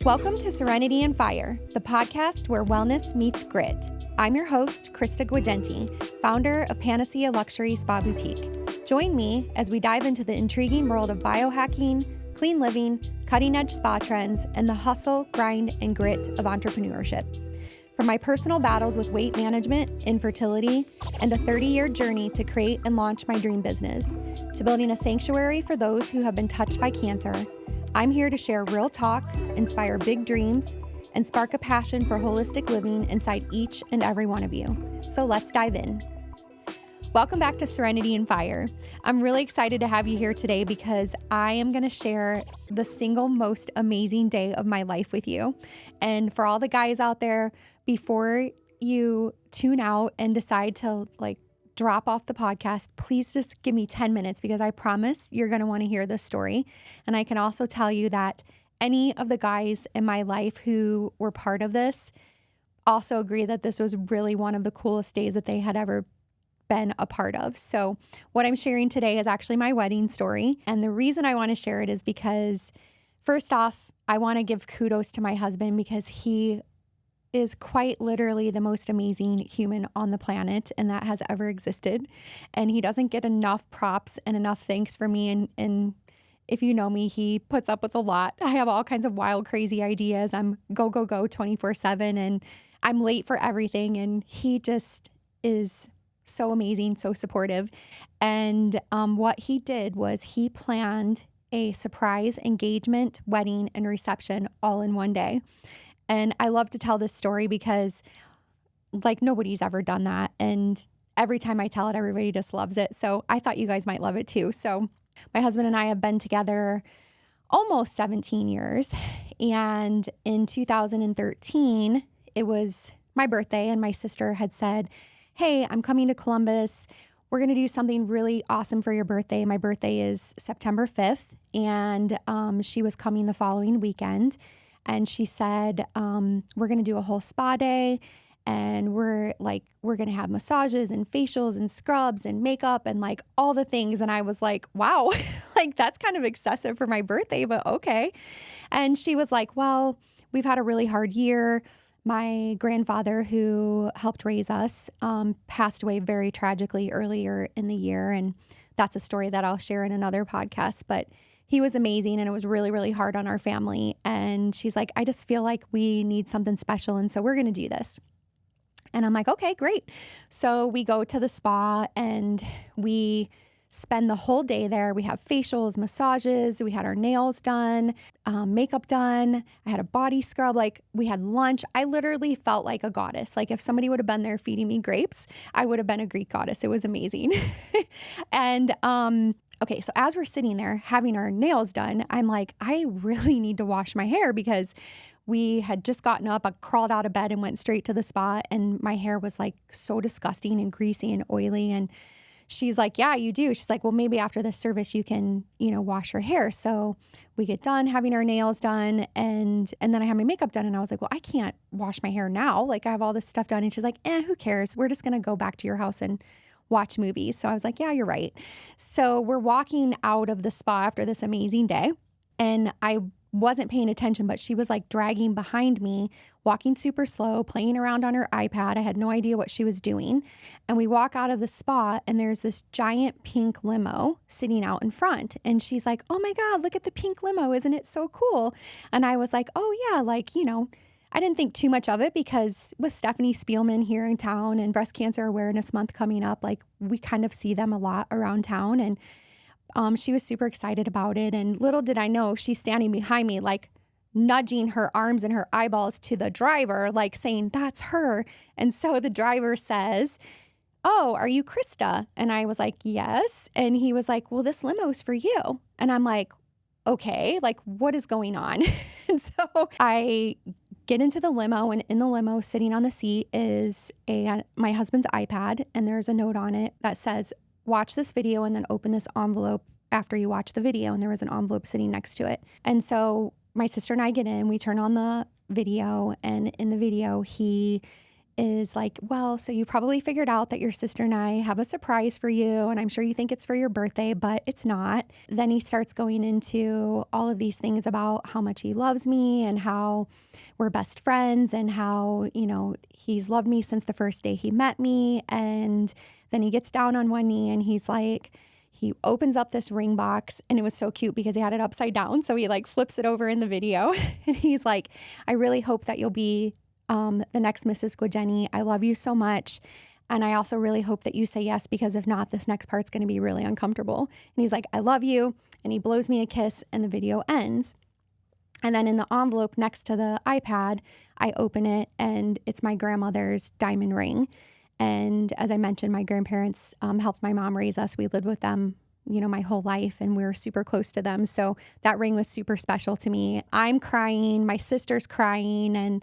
Welcome to Serenity and Fire, the podcast where wellness meets grit. I'm your host, Krista Guagenti, founder of Panacea Luxury Spa Boutique. Join me as we dive into the intriguing world of biohacking, clean living, cutting-edge spa trends, and the hustle, grind, and grit of entrepreneurship. From my personal battles with weight management, infertility, and a 30-year journey to create and launch my dream business, to building a sanctuary for those who have been touched by cancer, I'm here to share real talk, inspire big dreams, and spark a passion for holistic living inside each and every one of you. So let's dive in. Welcome back to Serenity and Fire. I'm really excited to have you here today because I am going to share the single most amazing day of my life with you. And for all the guys out there, before you tune out and decide to drop off the podcast, please just give me 10 minutes because I promise you're going to want to hear this story. And I can also tell you that any of the guys in my life who were part of this also agree that this was really one of the coolest days that they had ever been a part of. So what I'm sharing today is actually my wedding story. And the reason I want to share it is because, first off, I want to give kudos to my husband because he is quite literally the most amazing human on the planet and that has ever existed. And he doesn't get enough props and enough thanks for me. And if you know me, he puts up with a lot. I have all kinds of wild, crazy ideas. I'm go 24/7 and I'm late for everything. And he just is so amazing, so supportive. And what he did was he planned a surprise engagement, wedding, and reception all in one day. And I love to tell this story because nobody's ever done that. And every time I tell it, everybody just loves it. So I thought you guys might love it too. So my husband and I have been together almost 17 years. And in 2013, it was my birthday and my sister had said, "Hey, I'm coming to Columbus. We're going to do something really awesome for your birthday." My birthday is September 5th. And she was coming the following weekend. And she said, we're going to do a whole spa day and we're going to have massages and facials and scrubs and makeup and all the things. And I was like, wow, that's kind of excessive for my birthday, but okay. And she was like, well, we've had a really hard year. My grandfather who helped raise us passed away very tragically earlier in the year. And that's a story that I'll share in another podcast, but he was amazing and it was really, really hard on our family. And she's like, I just feel like we need something special. And so we're going to do this. And I'm like, okay, great. So we go to the spa and we spend the whole day there. We have facials, massages. We had our nails done, makeup done. I had a body scrub. We had lunch. I literally felt like a goddess. If somebody would have been there feeding me grapes, I would have been a Greek goddess. It was amazing. And, okay, so as we're sitting there having our nails done, I'm like, I really need to wash my hair because we had just gotten up, I crawled out of bed and went straight to the spa and my hair was so disgusting and greasy and oily. And she's like, yeah, you do. She's like, well, maybe after this service you can, wash your hair. So we get done having our nails done and then I have my makeup done and I was like, well, I can't wash my hair now. I have all this stuff done. And she's like, who cares? We're just going to go back to your house and watch movies. So I was like, yeah, you're right. So we're walking out of the spa after this amazing day and I wasn't paying attention, but she was dragging behind me, walking super slow, playing around on her iPad. I had no idea what she was doing. And we walk out of the spa and there's this giant pink limo sitting out in front. And she's like, oh my God, look at the pink limo. Isn't it so cool? And I was like, oh yeah, I didn't think too much of it because with Stephanie Spielman here in town and Breast Cancer Awareness Month coming up, we kind of see them a lot around town. And she was super excited about it. And little did I know, she's standing behind me, nudging her arms and her eyeballs to the driver, saying, that's her. And so the driver says, oh, are you Krista? And I was like, yes. And he was like, well, this limo's for you. And I'm like, okay, what is going on? And so I get into the limo and in the limo sitting on the seat is my husband's iPad. And there's a note on it that says, watch this video and then open this envelope after you watch the video. And there was an envelope sitting next to it. And so my sister and I get in, we turn on the video and in the video, he is like, well, so you probably figured out that your sister and I have a surprise for you, and I'm sure you think it's for your birthday, but it's not. Then he starts going into all of these things about how much he loves me and how we're best friends and how, he's loved me since the first day he met me. And then he gets down on one knee and he's like, he opens up this ring box, and it was so cute because he had it upside down. So he like flips it over in the video and he's like, I really hope that you'll be the next Mrs. Guageni. I love you so much. And I also really hope that you say yes, because if not, this next part's going to be really uncomfortable. And he's like, I love you. And he blows me a kiss and the video ends. And then in the envelope next to the iPad, I open it and it's my grandmother's diamond ring. And as I mentioned, my grandparents helped my mom raise us. We lived with them, my whole life, and we were super close to them. So that ring was super special to me. I'm crying, my sister's crying, and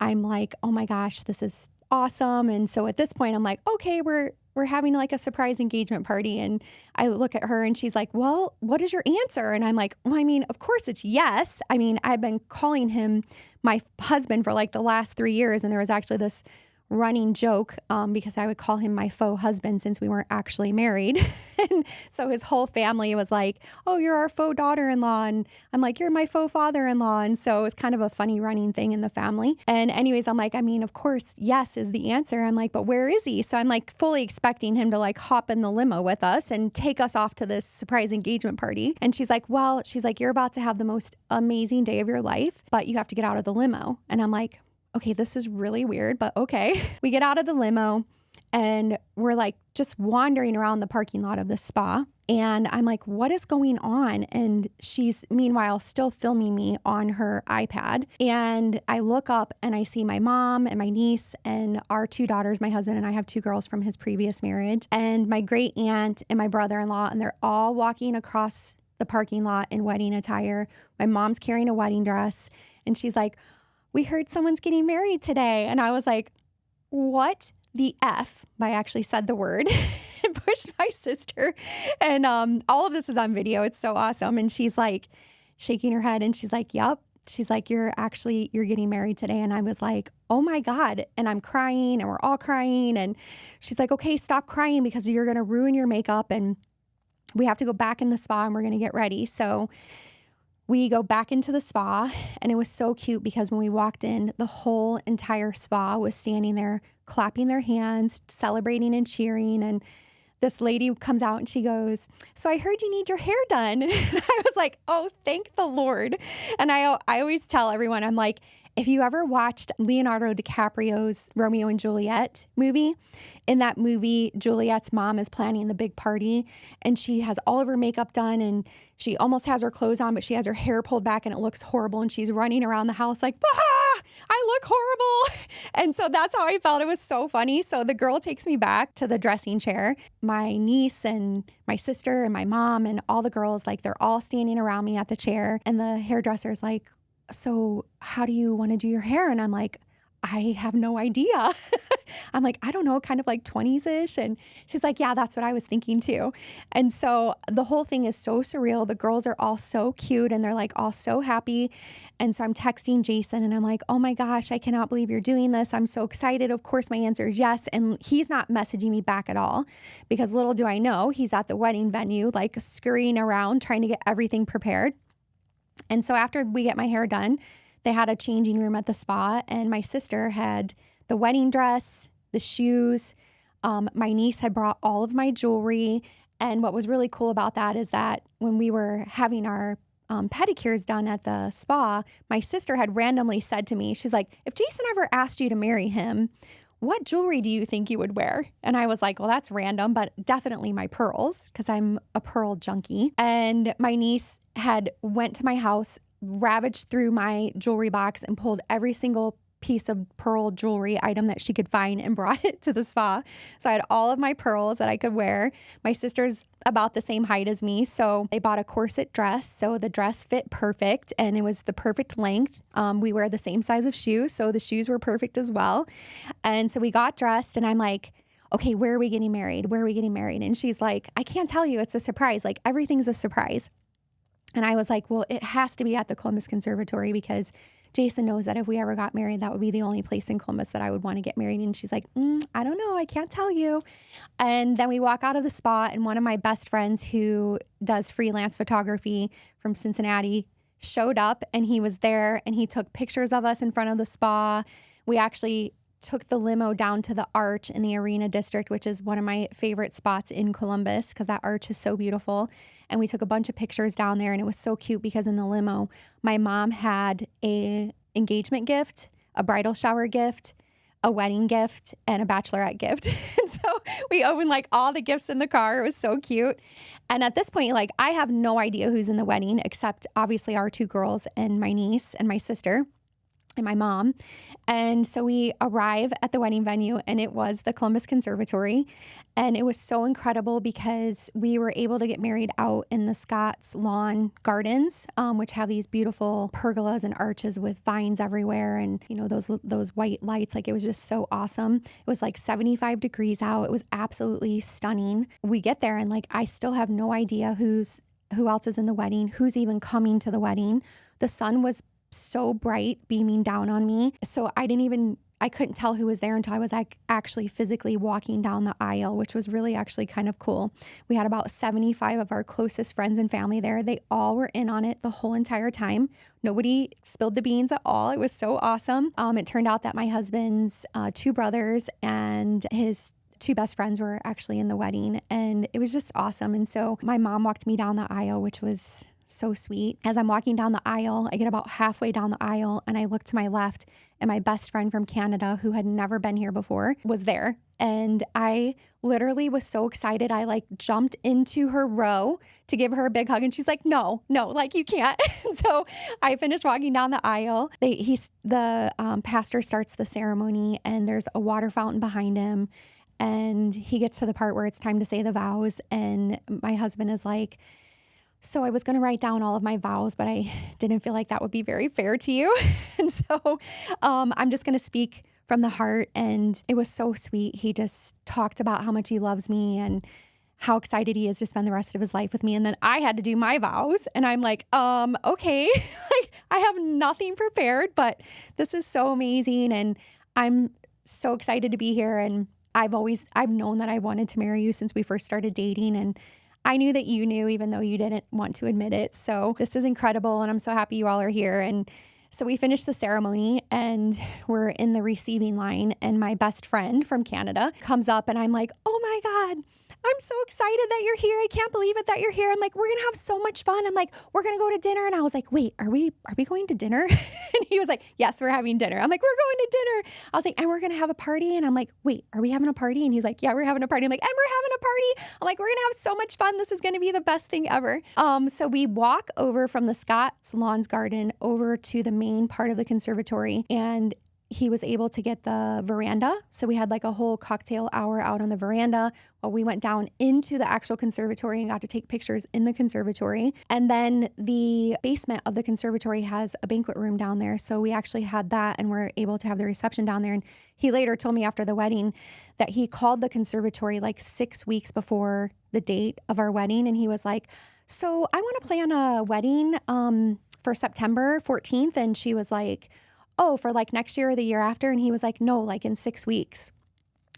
I'm like, oh my gosh, this is awesome. And so at this point, I'm like, okay, we're having like a surprise engagement party. And I look at her and she's like, well, what is your answer? And I'm like, well, I mean, of course it's yes. I mean, I've been calling him my husband for like the last 3 years. And there was actually this running joke because I would call him my faux husband since we weren't actually married. And so his whole family was like, oh, you're our faux daughter-in-law. And I'm like, you're my faux father-in-law. And so it was kind of a funny running thing in the family. And anyways, I'm like, I mean, of course, yes is the answer. I'm like, but where is he? So I'm like fully expecting him to like hop in the limo with us and take us off to this surprise engagement party. And she's like, you're about to have the most amazing day of your life, but you have to get out of the limo. And I'm like, okay, this is really weird, but okay. We get out of the limo and we're like just wandering around the parking lot of the spa. And I'm like, what is going on? And she's meanwhile still filming me on her iPad. And I look up and I see my mom and my niece and our 2 daughters. My husband and I have 2 girls from his previous marriage, and my great aunt and my brother-in-law. And they're all walking across the parking lot in wedding attire. My mom's carrying a wedding dress. And she's like, we heard someone's getting married today. And I was like, what the F? I actually said the word and pushed my sister. And all of this is on video. It's so awesome. And she's like shaking her head and she's like, yep. She's like, you're getting married today. And I was like, oh my God. And I'm crying and we're all crying. And she's like, okay, stop crying because you're going to ruin your makeup. And we have to go back in the spa and we're going to get ready. So we go back into the spa, and it was so cute because when we walked in, the whole entire spa was standing there clapping their hands, celebrating and cheering. And this lady comes out and she goes, so I heard you need your hair done. And I was like, oh, thank the Lord. And I always tell everyone, I'm like, if you ever watched Leonardo DiCaprio's Romeo and Juliet movie, in that movie, Juliet's mom is planning the big party and she has all of her makeup done and she almost has her clothes on, but she has her hair pulled back and it looks horrible. And she's running around the house like, I look horrible. And so that's how I felt. It was so funny. So the girl takes me back to the dressing chair. My niece and my sister and my mom and all the girls, like they're all standing around me at the chair. And the hairdresser's like, so how do you want to do your hair? And I'm like, I have no idea. I'm like, I don't know, kind of like 20s-ish. And she's like, yeah, that's what I was thinking too. And so the whole thing is so surreal. The girls are all so cute and they're like all so happy. And so I'm texting Jason and I'm like, oh my gosh, I cannot believe you're doing this. I'm so excited. Of course, my answer is yes. And he's not messaging me back at all because little do I know, he's at the wedding venue, like scurrying around, trying to get everything prepared. And so after we get my hair done, they had a changing room at the spa and my sister had the wedding dress, the shoes. My niece had brought all of my jewelry. And what was really cool about that is that when we were having our pedicures done at the spa, my sister had randomly said to me, she's like, if Jason ever asked you to marry him, what jewelry do you think you would wear? And I was like, well, that's random, but definitely my pearls because I'm a pearl junkie. And my niece had went to my house, ravaged through my jewelry box and pulled every single piece of pearl jewelry item that she could find and brought it to the spa. So I had all of my pearls that I could wear. My sister's about the same height as me. So they bought a corset dress. So the dress fit perfect and it was the perfect length. We wear the same size of shoes. So the shoes were perfect as well. And so we got dressed and I'm like, okay, where are we getting married? Where are we getting married? And she's like, I can't tell you. It's a surprise. Like everything's a surprise. And I was like, well, it has to be at the Columbus Conservatory because Jason knows that if we ever got married, that would be the only place in Columbus that I would want to get married. And she's like, I don't know. I can't tell you. And then we walk out of the spa, and one of my best friends who does freelance photography from Cincinnati showed up, and he was there, and he took pictures of us in front of the spa. We actually took the limo down to the arch in the Arena District, which is one of my favorite spots in Columbus because that arch is so beautiful. And we took a bunch of pictures down there, and it was so cute because in the limo, my mom had a engagement gift, a bridal shower gift, a wedding gift, and a bachelorette gift. And so we opened like all the gifts in the car. It was so cute. And at this point, like I have no idea who's in the wedding except obviously our two girls and my niece and my sister and my mom. And so we arrive at the wedding venue, and it was the Columbus Conservatory. And it was so incredible because we were able to get married out in the Scott's Lawn Gardens, which have these beautiful pergolas and arches with vines everywhere. And, you know, those white lights, like it was just so awesome. It was like 75 degrees out. It was absolutely stunning. We get there, and like, I still have no idea who else is in the wedding, who's even coming to the wedding. The sun was so bright beaming down on me. So I couldn't tell who was there until I was like actually physically walking down the aisle, which was really actually kind of cool. We had about 75 of our closest friends and family there. They all were in on it the whole entire time. Nobody spilled the beans at all. It was so awesome. It turned out that my husband's two brothers and his two best friends were actually in the wedding, and it was just awesome. And so my mom walked me down the aisle, which was so sweet. As I'm walking down the aisle, I get about halfway down the aisle, and I look to my left, and my best friend from Canada, who had never been here before, was there. And I literally was so excited. I like jumped into her row to give her a big hug, and she's like, no, like you can't. So I finished walking down the aisle. The pastor starts the ceremony, and there's a water fountain behind him. And he gets to the part where it's time to say the vows. And my husband is like, so I was going to write down all of my vows, but I didn't feel like that would be very fair to you. And so I'm just going to speak from the heart. And it was so sweet. He just talked about how much he loves me and how excited he is to spend the rest of his life with me. And then I had to do my vows. And I'm like, okay, like I have nothing prepared, but this is so amazing. And I'm so excited to be here. And I've known that I wanted to marry you since we first started dating. And I knew that you knew, even though you didn't want to admit it. So this is incredible. And I'm so happy you all are here. And so we finished the ceremony, and we're in the receiving line, and my best friend from Canada comes up, and I'm like, oh my God, I'm so excited that you're here. I can't believe it that you're here. I'm like, we're going to have so much fun. I'm like, we're going to go to dinner. And I was like, wait, are we going to dinner? And he was like, yes, we're having dinner. I'm like, we're going to dinner. I was like, and we're going to have a party. And I'm like, wait, are we having a party? And he's like, yeah, we're having a party. I'm like, and we're having a party. I'm like, we're going to have so much fun. This is going to be the best thing ever. So we walk over from the Scott's Lawns Garden over to the main part of the conservatory, and he was able to get the veranda. So we had like a whole cocktail hour out on the veranda while we went down into the actual conservatory and got to take pictures in the conservatory. And then the basement of the conservatory has a banquet room down there. So we actually had that, and we're able to have the reception down there. And he later told me after the wedding that he called the conservatory like 6 weeks before the date of our wedding. And he was like, so I want to plan a wedding for September 14th. And she was like, oh, for like next year or the year after? And he was like, no, like in 6 weeks.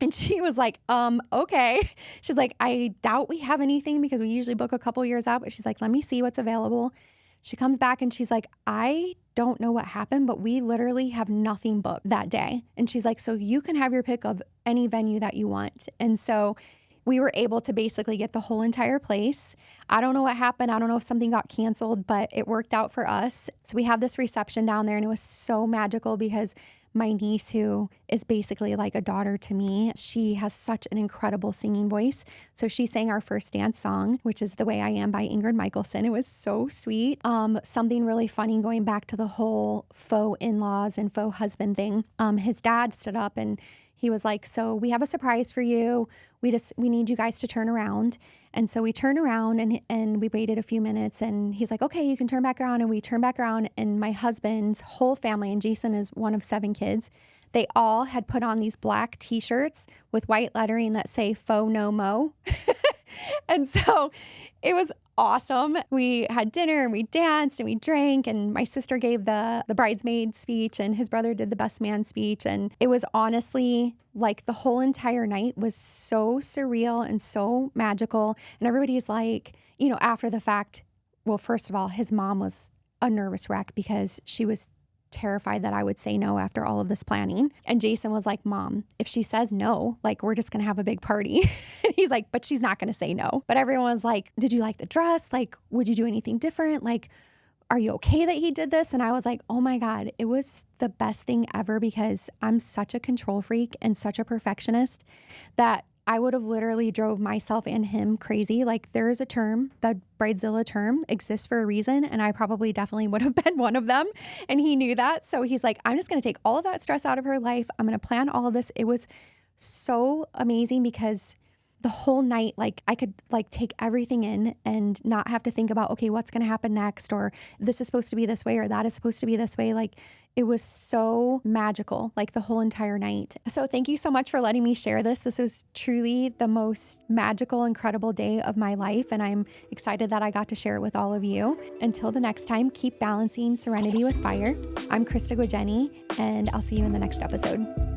And she was like, okay. She's like, I doubt we have anything because we usually book a couple years out. But she's like, let me see what's available. She comes back and she's like, I don't know what happened, but we literally have nothing booked that day. And she's like, so you can have your pick of any venue that you want. And so we were able to basically get the whole entire place. I don't know what happened. I don't know if something got canceled, but it worked out for us. So we have this reception down there, and it was so magical because my niece, who is basically like a daughter to me, she has such an incredible singing voice. So she sang our first dance song, which is The Way I Am by Ingrid Michaelson. It was so sweet. Something really funny going back to the whole faux in-laws and faux husband thing. His dad stood up and he was like, so we have a surprise for you. We need you guys to turn around. And so we turned around and we waited a few minutes, and he's like, okay, you can turn back around. And we turned back around, and my husband's whole family, and Jason is one of 7 kids, they all had put on these black t-shirts with white lettering that say faux no mo. And so it was awesome. We had dinner and we danced and we drank, and my sister gave the bridesmaid speech and his brother did the best man speech. And it was honestly like the whole entire night was so surreal and so magical. And everybody's like, after the fact, well, first of all, his mom was a nervous wreck because she was terrified that I would say no after all of this planning. And Jason was like, Mom, if she says no, like, we're just going to have a big party. And he's like, but she's not going to say no. But everyone was like, did you like the dress? Like, would you do anything different? Like, are you okay that he did this? And I was like, oh my God, it was the best thing ever, because I'm such a control freak and such a perfectionist that I would have literally drove myself and him crazy. Like, there is a term, the Bridezilla term exists for a reason. And I probably definitely would have been one of them. And he knew that. So he's like, I'm just going to take all of that stress out of her life. I'm going to plan all of this. It was so amazing because the whole night, like, I could like take everything in and not have to think about, okay, what's going to happen next? Or this is supposed to be this way, or that is supposed to be this way. Like, it was so magical, like the whole entire night. So thank you so much for letting me share this. This was truly the most magical, incredible day of my life. And I'm excited that I got to share it with all of you. Until the next time, keep balancing serenity with fire. I'm Krista Guageni, and I'll see you in the next episode.